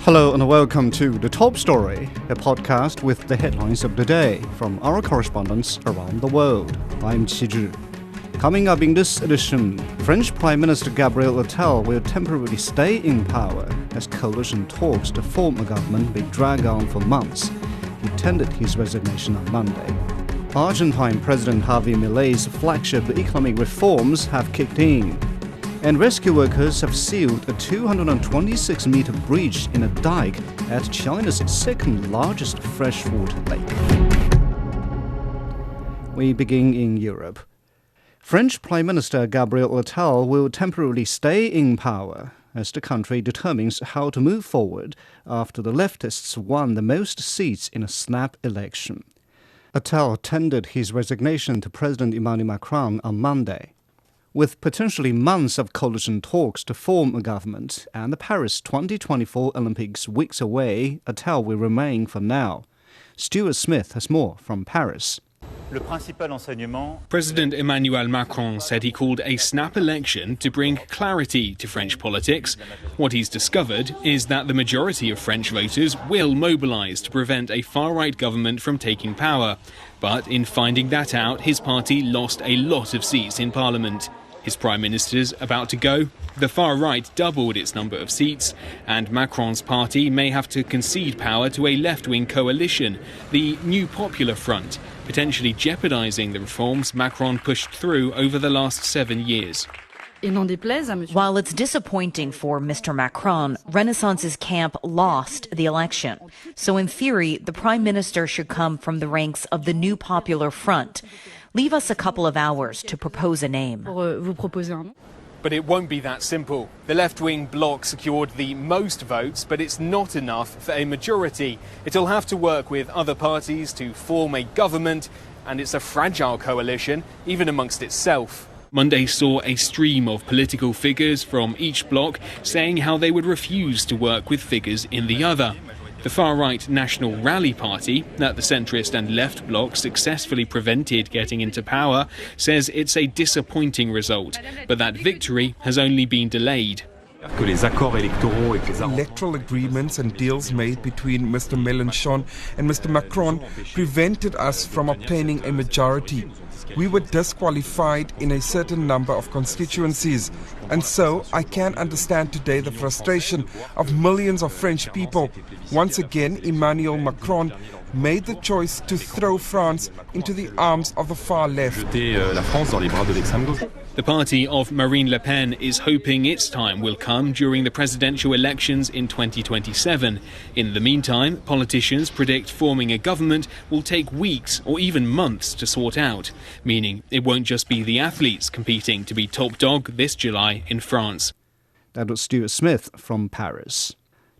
Hello and welcome to The Top Story, a podcast with the headlines of the day from our correspondents around the world. I'm Qizhi. Coming up in this edition, French Prime Minister Gabriel Attal will temporarily stay in power as coalition talks to form a government may drag on for months. He tendered his resignation on Monday. Argentine President Javier Milei's flagship economic reforms have kicked in. And rescue workers have sealed a 226-meter breach in a dike at China's second-largest freshwater lake. We begin in Europe. French Prime Minister Gabriel Attal will temporarily stay in power as the country determines how to move forward after the leftists won the most seats in a snap election. Attal tendered his resignation to President Emmanuel Macron on Monday. With potentially months of coalition talks to form a government and the Paris 2024 Olympics weeks away, Attal will remain for now. Stuart Smith has more from Paris. President Emmanuel Macron said he called a snap election to bring clarity to French politics. What he's discovered is that the majority of French voters will mobilise to prevent a far-right government from taking power. But in finding that out, his party lost a lot of seats in parliament. His prime minister's about to go. The far right doubled its number of seats, and Macron's party may have to concede power to a left-wing coalition, the New Popular Front, potentially jeopardising the reforms Macron pushed through over the last 7 years. While it's disappointing for Mr. Macron, Renaissance's camp lost the election. So in theory, the prime minister should come from the ranks of the New Popular Front. Leave us a couple of hours to propose a name. But it won't be that simple. The left-wing bloc secured the most votes, but it's not enough for a majority. It'll have to work with other parties to form a government, and it's a fragile coalition, even amongst itself. Monday saw a stream of political figures from each bloc saying how they would refuse to work with figures in the other. The far-right National Rally Party, that the centrist and left bloc successfully prevented getting into power, says it's a disappointing result, but that victory has only been delayed. Electoral agreements and deals made between Mr. Mélenchon and Mr. Macron prevented us from obtaining a majority. We were disqualified in a certain number of constituencies, and so I can understand today the frustration of millions of French people. Once again, Emmanuel Macron made the choice to throw France into the arms of the far left. The party of Marine Le Pen is hoping its time will come during the presidential elections in 2027. In the meantime, politicians predict forming a government will take weeks or even months to sort out, meaning it won't just be the athletes competing to be top dog this July in France. That was Stuart Smith from Paris.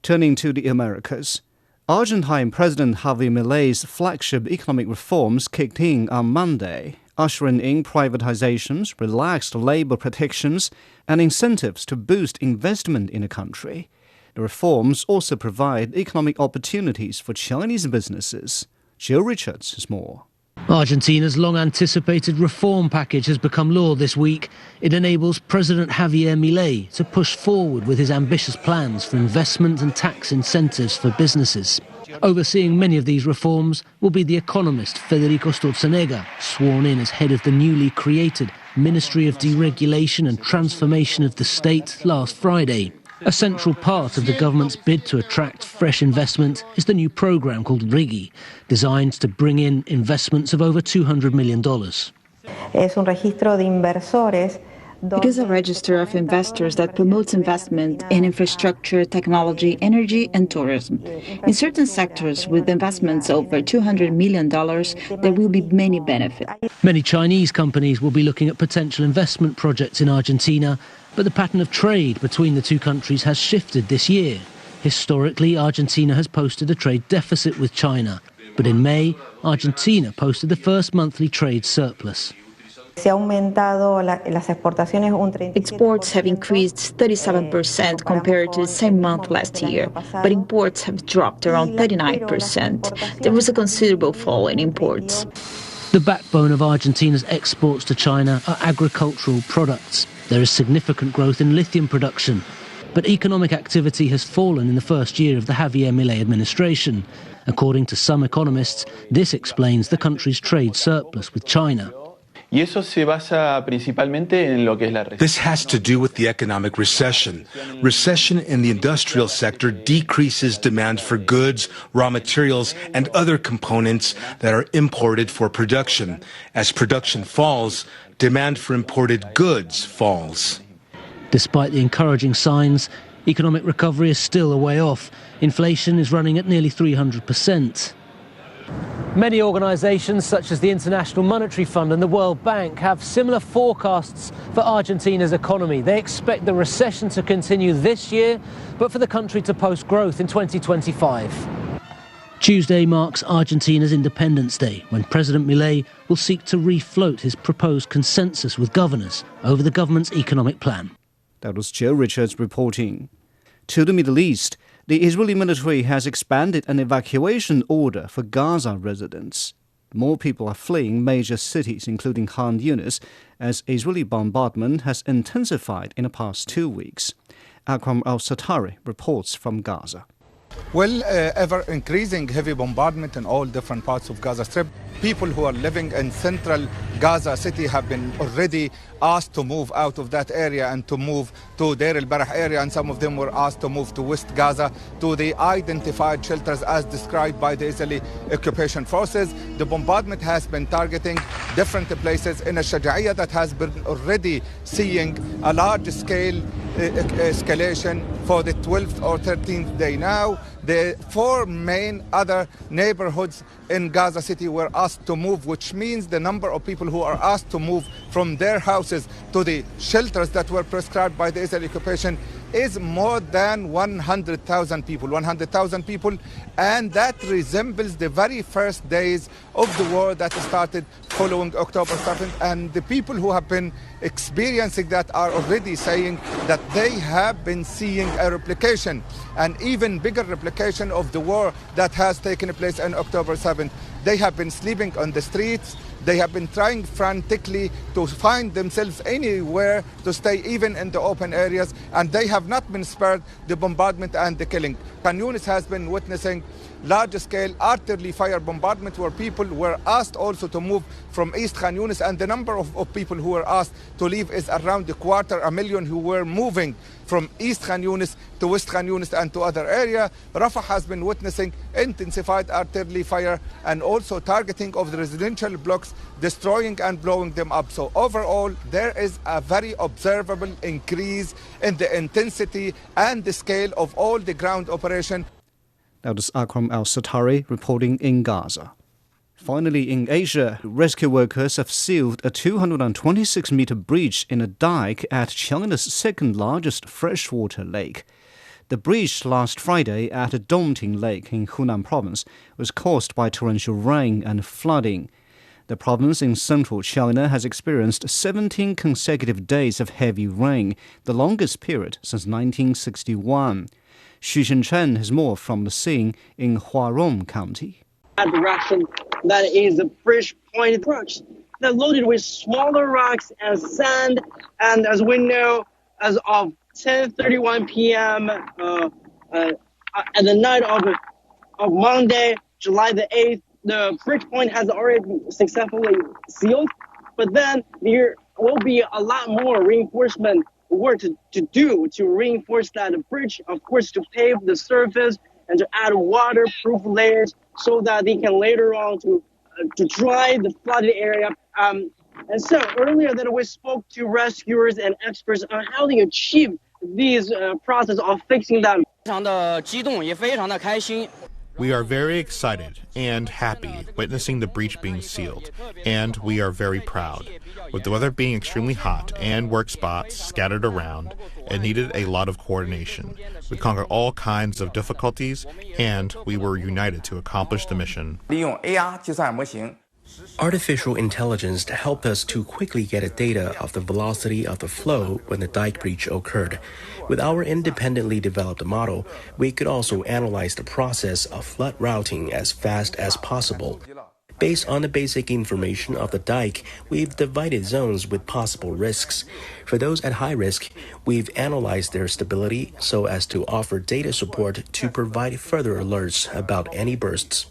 Turning to the Americas. Argentine President Javier Milei's flagship economic reforms kicked in on Monday, ushering in privatizations, relaxed labor protections, and incentives to boost investment in the country. The reforms also provide economic opportunities for Chinese businesses. Jill Richards has more. Argentina's long-anticipated reform package has become law this week. It enables President Javier Milei to push forward with his ambitious plans for investment and tax incentives for businesses. Overseeing many of these reforms will be the economist Federico Sturzenegger, sworn in as head of the newly created Ministry of Deregulation and Transformation of the State last Friday. A central part of the government's bid to attract fresh investment is the new programme called RIGI, designed to bring in investments of over $200 million. It is a register of investors that promotes investment in infrastructure, technology, energy and tourism. In certain sectors with investments over $200 million, there will be many benefits. Many Chinese companies will be looking at potential investment projects in Argentina, but the pattern of trade between the two countries has shifted this year. Historically, Argentina has posted a trade deficit with China, but in May, Argentina posted the first monthly trade surplus. Exports have increased 37% compared to the same month last year, but imports have dropped around 39%. There was a considerable fall in imports. The backbone of Argentina's exports to China are agricultural products. There is significant growth in lithium production. But economic activity has fallen in the first year of the Javier Milei administration. According to some economists, this explains the country's trade surplus with China. This has to do with the economic recession. Recession in the industrial sector decreases demand for goods, raw materials, and other components that are imported for production. As production falls, demand for imported goods falls. Despite the encouraging signs, economic recovery is still a way off. Inflation is running at nearly 300%. Many organisations such as the International Monetary Fund and the World Bank have similar forecasts for Argentina's economy. They expect the recession to continue this year, but for the country to post growth in 2025. Tuesday marks Argentina's Independence Day, when President Milei will seek to refloat his proposed consensus with governors over the government's economic plan. That was Joe Richards reporting. To the Middle East, the Israeli military has expanded an evacuation order for Gaza residents. More people are fleeing major cities, including Khan Yunis, as Israeli bombardment has intensified in the past 2 weeks. Akram al-Satari reports from Gaza. Well, ever-increasing heavy bombardment in all different parts of Gaza Strip. People who are living in central Gaza City have been already asked to move out of that area and to move to Deir al-Barah area, and some of them were asked to move to West Gaza, to the identified shelters as described by the Israeli occupation forces. The bombardment has been targeting different places in a Shaja'iyah that has been already seeing a large-scale escalation for the 12th or 13th day now. The 4 main other neighborhoods in Gaza City were asked to move, which means the number of people who are asked to move from their houses to the shelters that were prescribed by the Israeli occupation is more than 100,000 people. 100,000 people, and that resembles the very first days of the war that started following October 7th. And the people who have been experiencing that are already saying that they have been seeing a replication, an even bigger replication of the war that has taken place on October 7th. They have been sleeping on the streets. They have been trying frantically to find themselves anywhere to stay, even in the open areas, and they have not been spared the bombardment and the killing. Khan Yunis has been witnessing large-scale artillery fire bombardment where people were asked also to move from East Khan Yunis, and the number of people who were asked to leave is around 250,000 who were moving from East Khan Yunis to West Khan Yunis and to other area. Rafah has been witnessing intensified artillery fire and also targeting of the residential blocks, destroying and blowing them up. So overall, there is a very observable increase in the intensity and the scale of all the ground operation. That was Akram al-Satari reporting in Gaza. Finally, in Asia, rescue workers have sealed a 226-meter breach in a dike at China's second-largest freshwater lake. The breach last Friday at Dongting Lake in Hunan province was caused by torrential rain and flooding. The province in central China has experienced 17 consecutive days of heavy rain, the longest period since 1961. Xu Shenchen has more from the scene in Huarong County. That direction, that is a fresh point approach. They're loaded with smaller rocks and sand, and as we know, as of 10:31 p.m. At the night of Monday, July the 8th, the bridge point has already successfully sealed, but then there will be a lot more reinforcement work to do to reinforce that bridge, of course, to pave the surface and to add waterproof layers so that they can later on to dry the flooded area. And so earlier that we spoke to rescuers and experts on how they achieve these process of fixing that. We are very excited and happy witnessing the breach being sealed, and we are very proud. With the weather being extremely hot and work spots scattered around, it needed a lot of coordination. We conquered all kinds of difficulties, and we were united to accomplish the mission. Artificial intelligence helped us to quickly get data of the velocity of the flow when the dike breach occurred. With our independently developed model, we could also analyze the process of flood routing as fast as possible. Based on the basic information of the dike, we've divided zones with possible risks. For those at high risk, we've analyzed their stability so as to offer data support to provide further alerts about any bursts.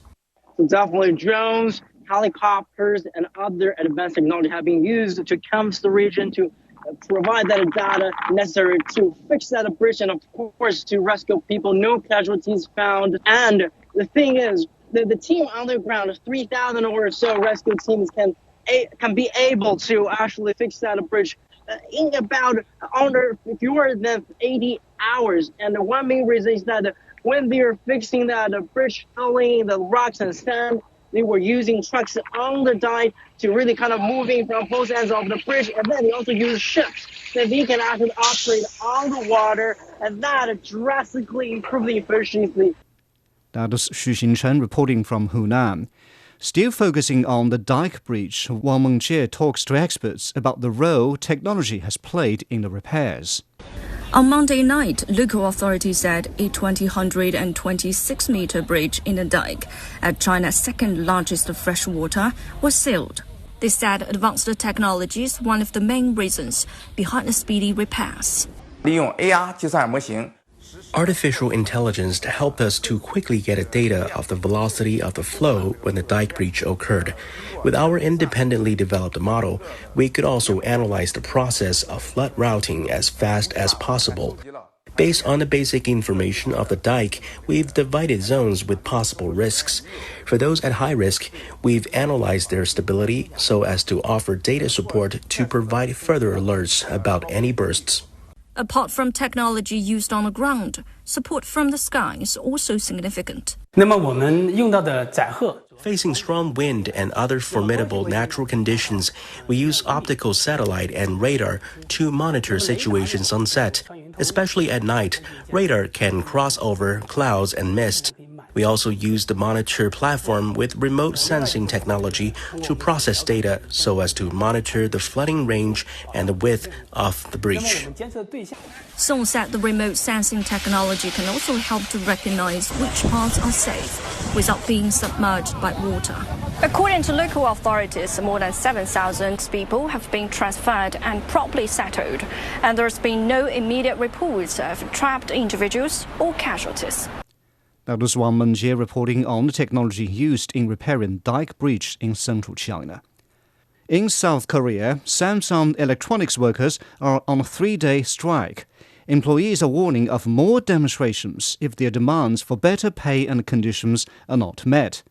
So definitely drones, helicopters, and other advanced technology have been used to canvass the region to provide that data necessary to fix that bridge and, of course, to rescue people. No casualties found. And the thing is, the team on the ground, 3,000 or so rescue teams can be able to actually fix that bridge in about under fewer than 80 hours. And the one main reason is that when they're fixing that bridge, filling the rocks and sand, they were using trucks on the dike to really kind of moving from both ends of the bridge. And then they also use ships that they can actually operate on the water, and that drastically improved the efficiency. That is Xu Xingchen reporting from Hunan. Still focusing on the dike breach, Wang Mengjie talks to experts about the role technology has played in the repairs. On Monday night, local authorities said a 226-meter bridge in the dike at China's second largest freshwater was sealed. They said advanced technology is one of the main reasons behind the speedy repairs. Artificial intelligence helped us to quickly get data of the velocity of the flow when the dike breach occurred. With our independently developed model, we could also analyze the process of flood routing as fast as possible. Based on the basic information of the dike, we've divided zones with possible risks. For those at high risk, we've analyzed their stability so as to offer data support to provide further alerts about any bursts. Apart from technology used on the ground, support from the sky is also significant. Facing strong wind and other formidable natural conditions, we use optical satellite and radar to monitor situations on set. Especially at night, radar can cross over clouds and mist. We also use the monitor platform with remote sensing technology to process data so as to monitor the flooding range and the width of the breach. Song said the remote sensing technology can also help to recognize which parts are safe without being submerged by water. According to local authorities, more than 7,000 people have been transferred and properly settled, and there's been no immediate reports of trapped individuals or casualties. That was Wang Mengjie reporting on the technology used in repairing dike breach in central China. In South Korea, Samsung electronics workers are on a 3-day strike. Employees are warning of more demonstrations if their demands for better pay and conditions are not met.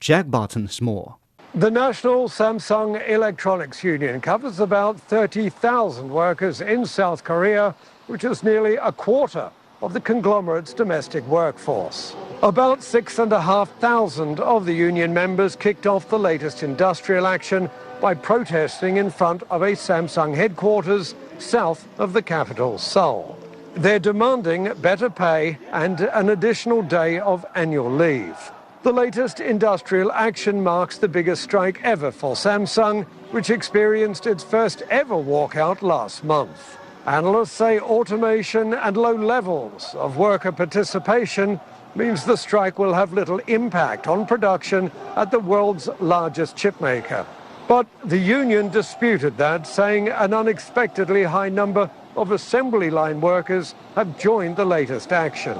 Jack Barton's more. The National Samsung Electronics Union covers about 30,000 workers in South Korea, which is nearly a quarter of the conglomerate's domestic workforce. About 6,500 of the union members kicked off the latest industrial action by protesting in front of a Samsung headquarters south of the capital, Seoul. They're demanding better pay and an additional day of annual leave. The latest industrial action marks the biggest strike ever for Samsung, which experienced its first ever walkout last month. Analysts say automation and low levels of worker participation means the strike will have little impact on production at the world's largest chipmaker. But the union disputed that, saying an unexpectedly high number of assembly line workers have joined the latest action.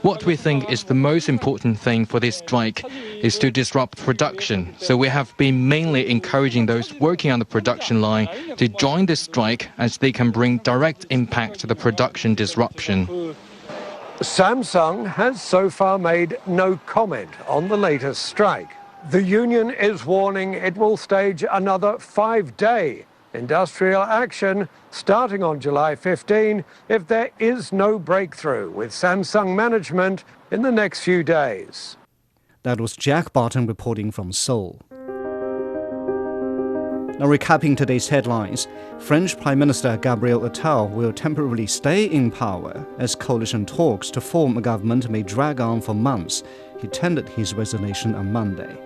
What we think is the most important thing for this strike is to disrupt production. So we have been mainly encouraging those working on the production line to join this strike as they can bring direct impact to the production disruption. Samsung has so far made no comment on the latest strike. The union is warning it will stage another 5-day industrial action starting on July 15 if there is no breakthrough with Samsung management in the next few days. That was Jack Barton reporting from Seoul. Now recapping today's headlines, French Prime Minister Gabriel Attal will temporarily stay in power as coalition talks to form a government may drag on for months. He tendered his resignation on Monday.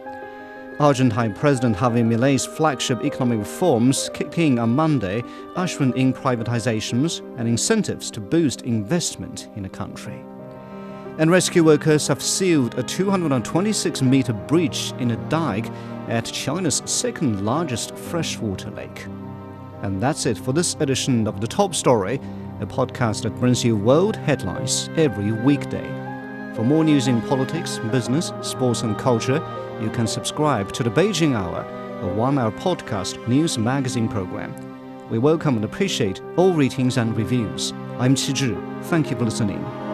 Argentine President Javier Milei's flagship economic reforms kicked in on Monday, ushering in privatizations and incentives to boost investment in the country. And rescue workers have sealed a 226-meter breach in a dike at China's second largest freshwater lake. And that's it for this edition of The Top Story, a podcast that brings you world headlines every weekday. For more news in politics, business, sports and culture, you can subscribe to the Beijing Hour, a one-hour podcast news magazine program. We welcome and appreciate all ratings and reviews. I'm Qi Zhi. Thank you for listening.